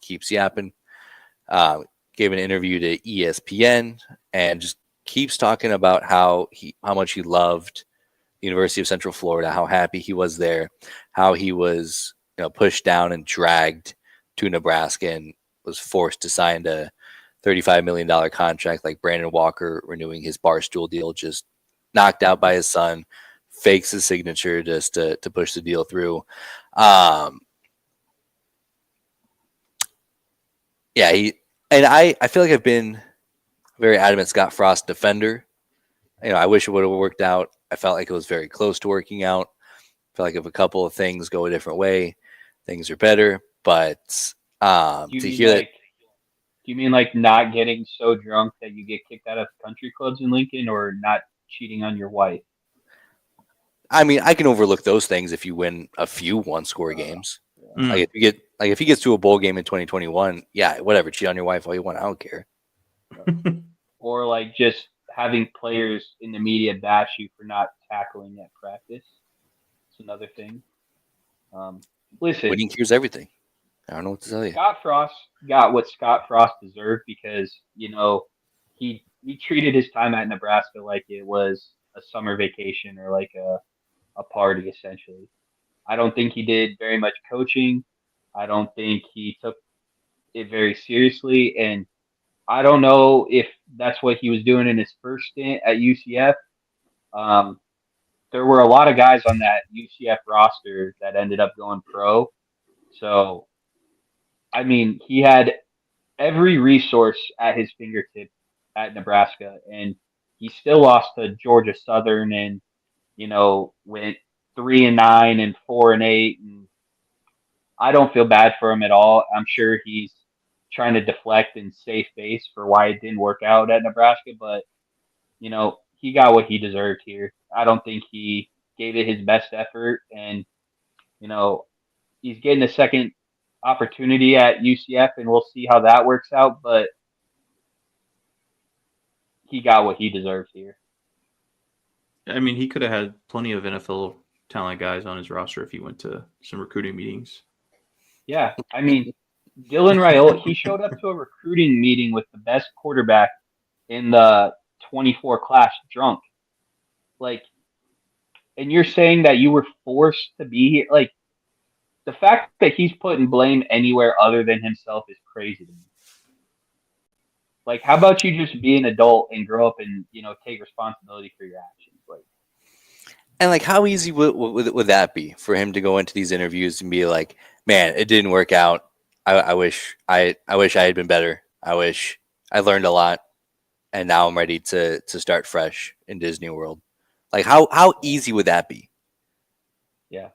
keeps yapping. Gave an interview to ESPN and just keeps talking about how much he loved the University of Central Florida, how happy he was there, how he was pushed down and dragged to Nebraska and was forced to sign a $35 million contract like Brandon Walker renewing his Barstool deal, just knocked out by his son, fakes his signature just to push the deal through. I feel like I've been a very adamant Scott Frost defender. I wish it would have worked out. I felt like it was very close to working out. I feel like if a couple of things go a different way, things are better. But Do you mean like not getting so drunk that you get kicked out of country clubs in Lincoln, or not cheating on your wife? I mean, I can overlook those things if you win a few one-score games. Mm. If he gets to a bowl game in 2021, yeah, whatever, cheat on your wife all you want. I don't care. Or like just having players in the media bash you for not tackling at practice. It's another thing. Listen, Winning cures everything. I don't know what to tell you. Scott Frost got what Scott Frost deserved because he treated his time at Nebraska like it was a summer vacation or like a party essentially. I don't think he did very much coaching. I don't think he took it very seriously, and I don't know if that's what he was doing in his first stint at UCF. Um, there were a lot of guys on that UCF roster that ended up going pro. So, I mean, he had every resource at his fingertips at Nebraska, and he still lost to Georgia Southern, and went 3-9 and 4-8, and I don't feel bad for him at all. I'm sure he's trying to deflect and save face for why it didn't work out at Nebraska, but he got what he deserved here. I don't think he gave it his best effort, and you know, he's getting a second opportunity at UCF, and we'll see how that works out. But he got what he deserves here. I mean, he could have had plenty of NFL talent guys on his roster if he went to some recruiting meetings. Yeah, I mean, Dylan Raiola, he showed up to a recruiting meeting with the best quarterback in the 24 class drunk. Like, and you're saying that you were forced to be here? Like, the fact that he's putting blame anywhere other than himself is crazy to me. Like, how about you just be an adult and grow up and, take responsibility for your actions? Like, And like, how easy would that be for him to go into these interviews and be like, "Man, it didn't work out. I wish I had been better. I wish I learned a lot, and now I'm ready to start fresh in Disney World." Like, how easy would that be? yeah.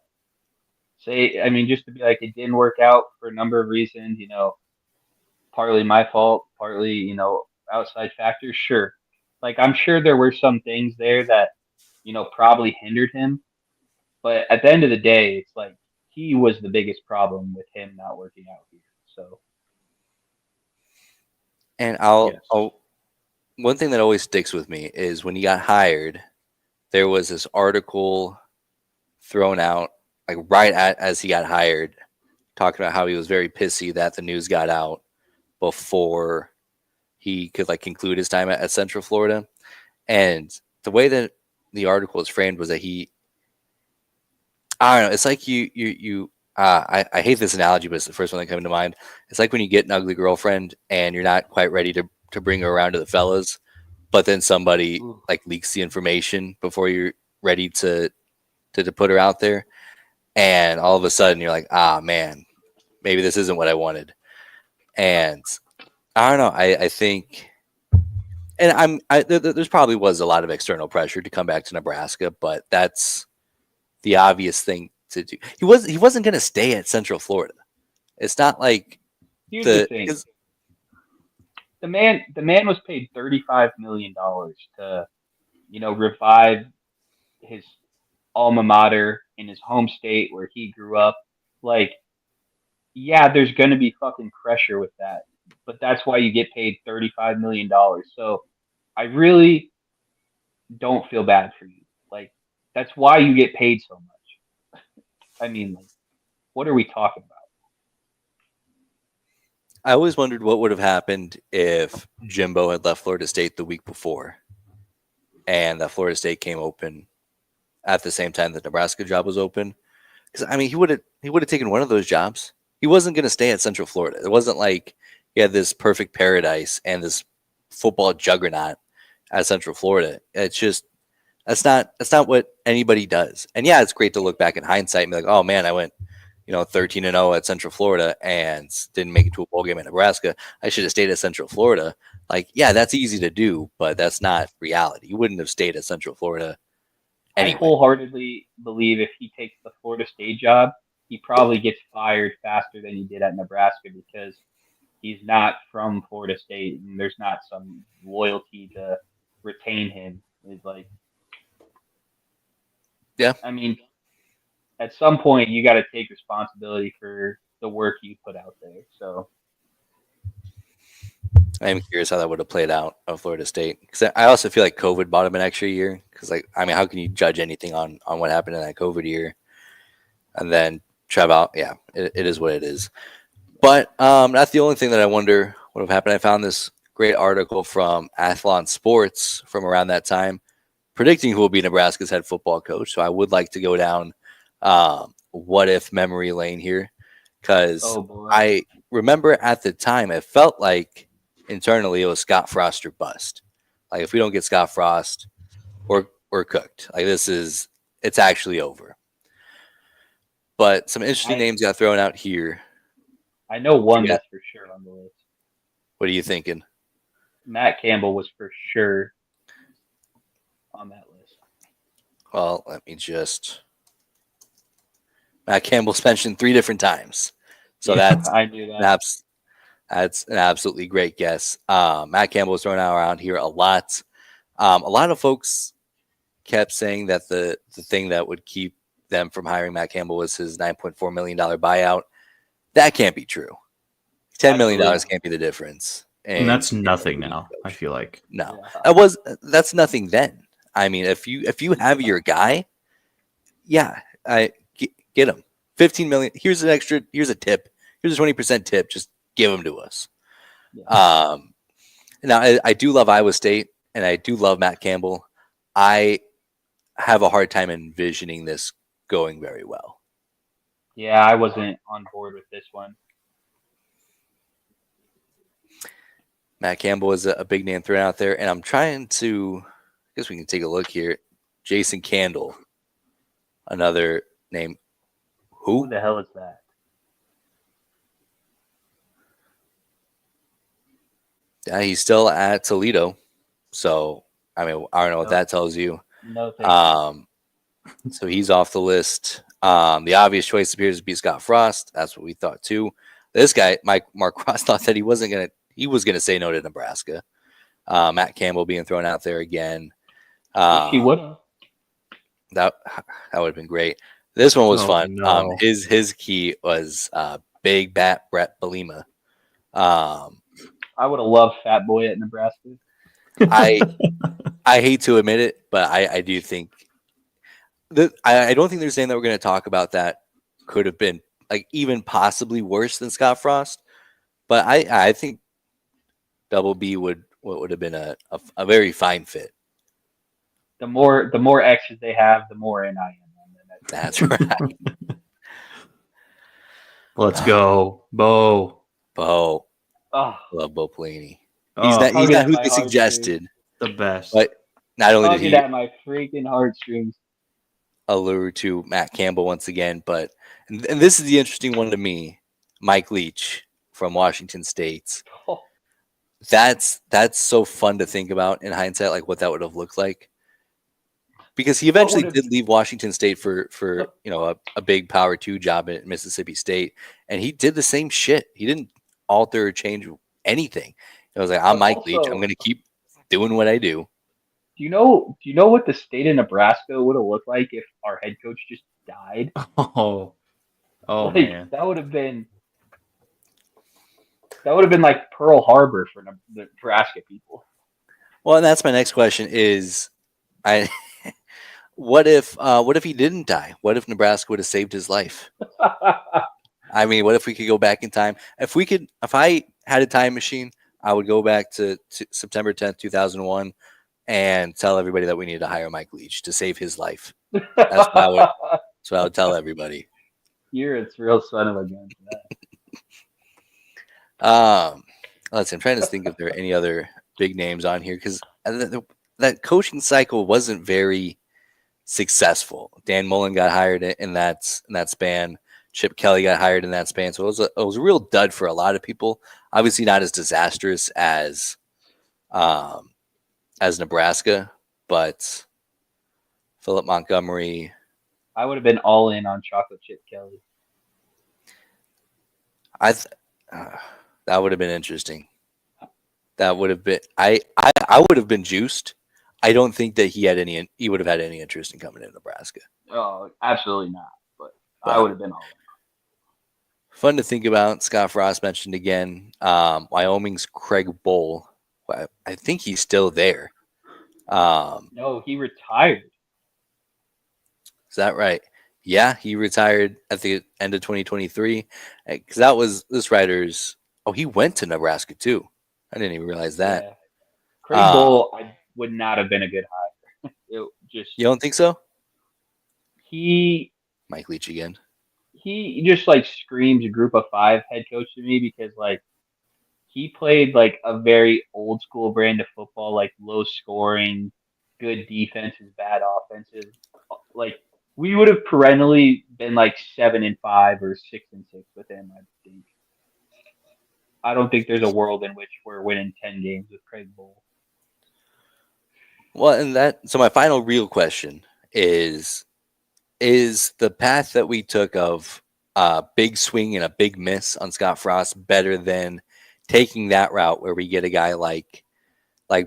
I mean, just to be like, it didn't work out for a number of reasons, partly my fault, partly, outside factors. Sure. Like, I'm sure there were some things there that, probably hindered him. But at the end of the day, it's like he was the biggest problem with him not working out here. So, And yes. one thing that always sticks with me is when he got hired, there was this article thrown out like as he got hired, talking about how he was very pissy that the news got out before he could like conclude his time at Central Florida. And the way that the article was framed was that I don't know, it's like I hate this analogy, but it's the first one that came to mind. It's like when you get an ugly girlfriend and you're not quite ready to bring her around to the fellas, but then somebody like leaks the information before you're ready to put her out there. And all of a sudden you're like, man, maybe this isn't what I wanted. And I don't know. I think, and there's probably was a lot of external pressure to come back to Nebraska, but that's the obvious thing to do. He wasn't going to stay at Central Florida. It's not like Here's the thing. The man was paid $35 million to, revive his alma mater in his home state where he grew up. Like, yeah, there's going to be fucking pressure with that, but that's why you get paid $35 million. So I really don't feel bad for you. Like, that's why you get paid so much. I mean, like, what are we talking about? I always wondered what would have happened if Jimbo had left Florida State the week before and that Florida State came open at the same time that Nebraska job was open. Because I mean, he would have taken one of those jobs. He wasn't going to stay at Central Florida. It wasn't like he had this perfect paradise and this football juggernaut at Central Florida. It's just that's not what anybody does. And yeah, it's great to look back in hindsight and be like, oh man, I went 13-0 at Central Florida and didn't make it to a bowl game at Nebraska. I should have stayed at Central Florida. Like, yeah, that's easy to do, but that's not reality. You wouldn't have stayed at Central Florida anyway. I wholeheartedly believe if he takes the Florida State job, he probably gets fired faster than he did at Nebraska because he's not from Florida State and there's not some loyalty to retain him. It's like, yeah. I mean, at some point you got to take responsibility for the work you put out there. So I'm curious how that would have played out at Florida State. Because I also feel like COVID bought him an extra year. Because, like, I mean, how can you judge anything on what happened in that COVID year? And then Trev, yeah, it is what it is. But that's the only thing that I wonder would have happened. I found this great article from Athlon Sports from around that time predicting who will be Nebraska's head football coach. So I would like to go down what if memory lane here, because Oh boy. I remember at the time it felt like internally it was Scott Frost or bust. Like if we don't get Scott Frost, we're cooked. Like it's actually over. But some interesting names got thrown out here. I know one that's for sure on the list. What are you thinking? Matt Campbell was for sure on that list. Well, let me just. Matt Campbell's mentioned 3 different times, so that's I knew that. That's an absolutely great guess. Matt Campbell was thrown out around here a lot. A lot of folks kept saying that the thing that would keep them from hiring Matt Campbell was his $9.4 million buyout. That can't be true. $10 million can't be the difference. And that's nothing now, I feel like. No, that's nothing then. I mean, if you have your guy, yeah, get him. 15 million. Here's a tip. Here's a 20% tip. Just give him to us. Yeah. Now I do love Iowa State and I do love Matt Campbell. I have a hard time envisioning this going very well. Yeah, I wasn't on board with this one. Matt Campbell is a big name thrown out there, and I'm trying to. I guess we can take a look here. Jason Candle, another name. Who the hell is that? Yeah, he's still at Toledo, so I mean, I don't know what that tells you. No, thank you. So he's off the list. The obvious choice appears to be Scott Frost. That's what we thought too. This guy, Mark Frost, thought that he was gonna say no to Nebraska. Matt Campbell being thrown out there again. He would have. That would have been great. This one was fun. No. His key was Big Bat Brett Belima. I would have loved Fat Boy at Nebraska. I hate to admit it, but I do think that I don't think there's anything that we're going to talk about that could have been like even possibly worse than Scott Frost. But I think Double B would have been a very fine fit. The more X's they have, the more in I am. That's right. Let's go, Bo. Bo. Oh, Love Bo Pelini. Oh, He's not who they suggested. The best. But not only did he at my freaking heartstrings. allure to Matt Campbell once again, but and this is the interesting one to me, Mike Leach from Washington State. Oh. That's so fun to think about in hindsight, like what that would have looked like. Because he eventually did leave Washington State for a big Power 2 job at Mississippi State, and he did the same shit. He didn't alter or change anything. It was like, I'm Mike Leach. I'm going to keep doing what I do. Do you know what the state of Nebraska would have looked like if our head coach just died? Oh, like, man. That would have been like Pearl Harbor for the Nebraska people. Well, and that's my next question is what if he didn't die? What if Nebraska would have saved his life? I mean, what if we could go back in time? If I had a time machine, I would go back to September 10th, 2001 and tell everybody that we needed to hire Mike Leach to save his life. That's what I would tell everybody. You're a real son of a gun for that. Let's see, I'm trying to think if there are any other big names on here because that coaching cycle wasn't very successful. Dan Mullen got hired in that span. Chip Kelly got hired in that span. So it was a real dud for a lot of people. Obviously not as disastrous as Nebraska, but Philip Montgomery. I would have been all in on chocolate chip Kelly. That would have been interesting. That would have been I would have been juiced. I don't think that he would have had any interest in coming to Nebraska. Oh, absolutely not. But I would have been all in. Fun to think about. Scott Frost mentioned again. Wyoming's Craig Bowl. I think he's still there. No, he retired. Is that right? Yeah, he retired at the end of 2023. Because that was this writer's. Oh, he went to Nebraska too. I didn't even realize that. Yeah. Craig Bowl would not have been a good hire. It just You don't think so? he Mike Leach again. he just like screams a group of five head coach to me because like he played like a very old school brand of football, like low scoring, good defenses, bad offenses. Like we would have perennially been like 7-5 or 6-6 with him. I think. I don't think there's a world in which we're winning 10 games with Craig Bowl. Well, so my final real question is the path that we took of a big swing and a big miss on Scott Frost better than taking that route where we get a guy like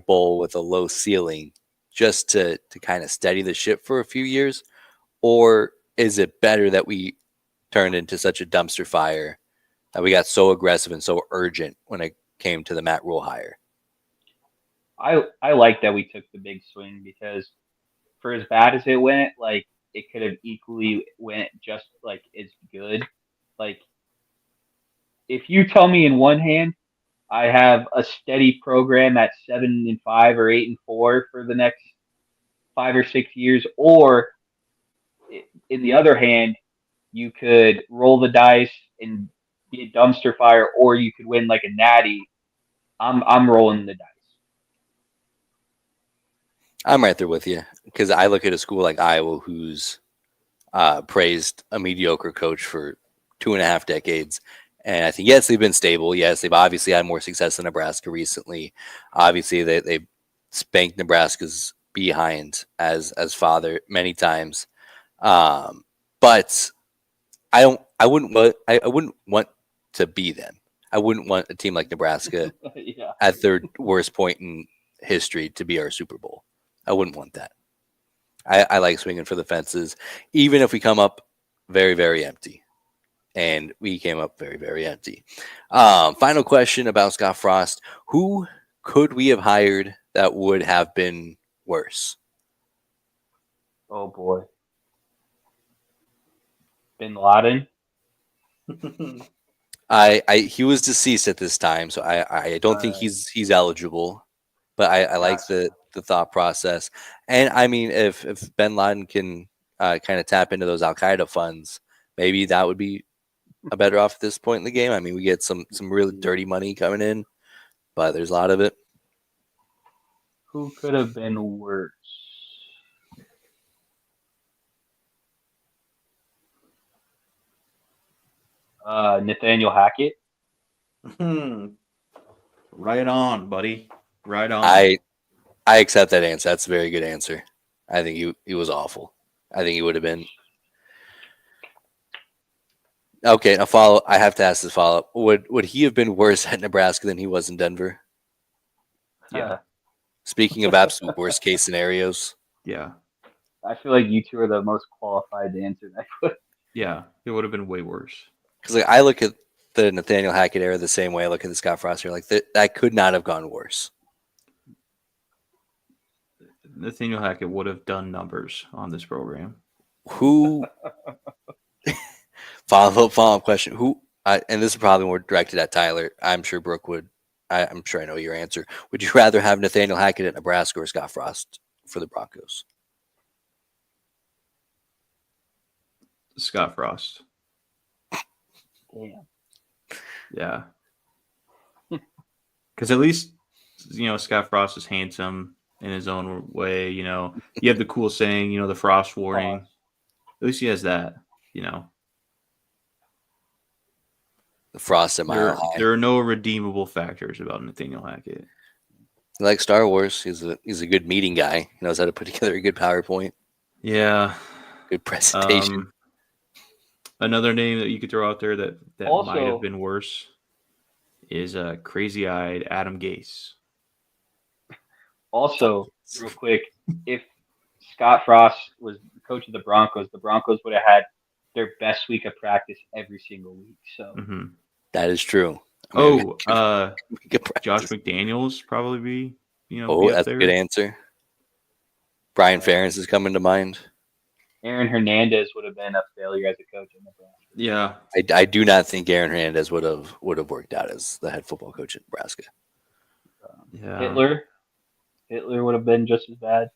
Bull with a low ceiling just to kind of steady the ship for a few years? Or is it better that we turned into such a dumpster fire that we got so aggressive and so urgent when it came to the Matt Rule hire? I like that we took the big swing because for as bad as it went, like it could have equally went just like as good. Like if you tell me in one hand I have a steady program at 7-5 or 8-4 for the next 5 or 6 years, or in the other hand, you could roll the dice and be a dumpster fire, or you could win like a natty. I'm rolling the dice. I'm right there with you because I look at a school like Iowa who's praised a mediocre coach for 2.5 decades. And I think, yes, they've been stable. Yes, they've obviously had more success than Nebraska recently. Obviously, they've spanked Nebraska's behind as father many times. But I wouldn't want to be them. I wouldn't want a team like Nebraska Yeah. at their worst point in history to be our Super Bowl. I wouldn't want that. I like swinging for the fences, even if we come up very, very empty. And we came up very, very empty. Final question about Scott Frost. Who could we have hired that would have been worse? Oh boy. Bin Laden. He was deceased at this time, so I don't think he's eligible. But I like the thought process. And I mean, if Bin Laden can kind of tap into those Al Qaeda funds, maybe that would be a better off at this point in the game. I mean, we get some really dirty money coming in, but there's a lot of it. Who could have been worse? Nathaniel Hackett. Right on, buddy. Right on. I accept that answer. That's a very good answer. I think he was awful. I think he would have been. Okay, I have to ask this follow up. Would he have been worse at Nebraska than he was in Denver? Yeah. Speaking of absolute worst case scenarios. Yeah. I feel like you two are the most qualified to answer that. Yeah, it would have been way worse. Because I look at the Nathaniel Hackett era the same way I look at the Scott Frost era. Like that could not have gone worse. Nathaniel Hackett would have done numbers on this program. Who follow-up question? Who and this is probably more directed at Tyler. I'm sure Brooke would. I'm sure I know your answer. Would you rather have Nathaniel Hackett at Nebraska or Scott Frost for the Broncos? Scott Frost. Damn. Yeah. Because at least, Scott Frost is handsome in his own way. You have the cool saying, the Frost warning. At least he has that, The Frost at Mile High. There are no redeemable factors about Nathaniel Hackett. Like Star Wars, he's a good meeting guy. He knows how to put together a good PowerPoint. Yeah. Good presentation. Another name that you could throw out there that Also, might have been worse is crazy-eyed Adam Gase. Also, real quick, if Scott Frost was the coach of the Broncos would have had their best week of practice every single week. So that is true. Josh McDaniels probably be be that's there. A good answer. Brian Ferentz is coming to mind. Aaron Hernandez would have been a failure as a coach in Nebraska. Yeah, I do not think Aaron Hernandez would have worked out as the head football coach at Nebraska. Yeah, Hitler would have been just as bad.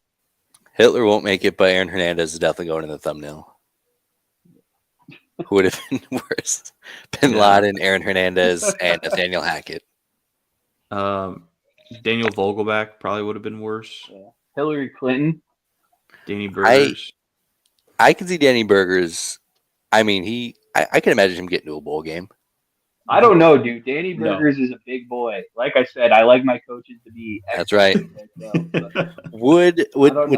Hitler won't make it, but Aaron Hernandez is definitely going in the thumbnail. Who would have been worse? Bin Laden, Aaron Hernandez, and Nathaniel Hackett. Daniel Vogelback probably would have been worse. Yeah. Hillary Clinton. Danny Burgers. I can see Danny Burgers. I mean, I can imagine him getting to a bowl game. I don't know, dude. Danny Burgers is a big boy. Like I said, I like my coaches to be. That's right. Would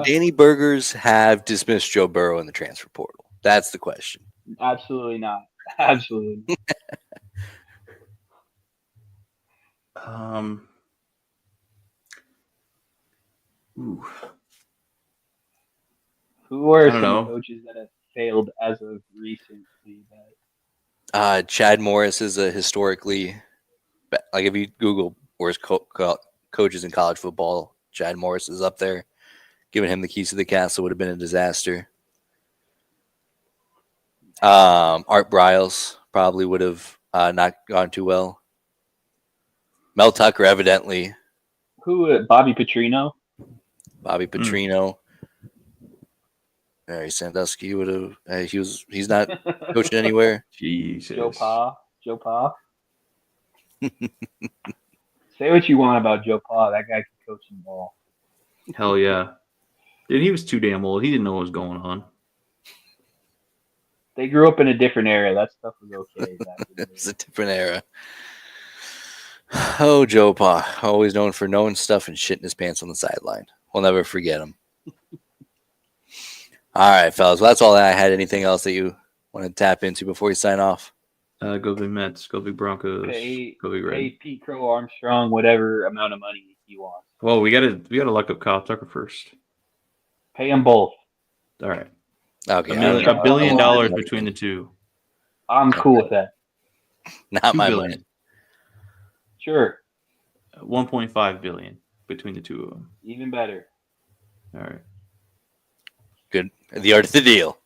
Danny Burgers have dismissed Joe Burrow in the transfer portal? That's the question. Absolutely not. Absolutely. Ooh. Who are some coaches that have failed as of recently? Chad Morris is a historically, like if you Google worst coaches in college football, Chad Morris is up there. Giving him the keys to the castle would have been a disaster. Art Briles probably would have not gone too well. Mel Tucker, evidently. Who? Bobby Petrino. Bobby Petrino. Larry Sandusky would have. He's not coaching anywhere. Jesus. Joe Pa. Say what you want about Joe Pa. That guy can coach the ball. Hell yeah. Dude, he was too damn old. He didn't know what was going on. They grew up in a different era. That stuff was okay. It's a different era. Oh, Joe Pa. Always known for knowing stuff and shitting his pants on the sideline. We'll never forget him. All right, fellas. Well, that's all that I had. Anything else that you want to tap into before we sign off? Go Big Mets. Go Big Broncos. Go Big Red. Pay Pete Crow Armstrong whatever amount of money he wants. Well, we gotta lock up Kyle Tucker first. Pay them both. All right. Okay. $1 billion between the two. I'm cool with that. Not my money. Sure. 1.5 billion between the two of them. Even better. All right. Good. The art of the deal.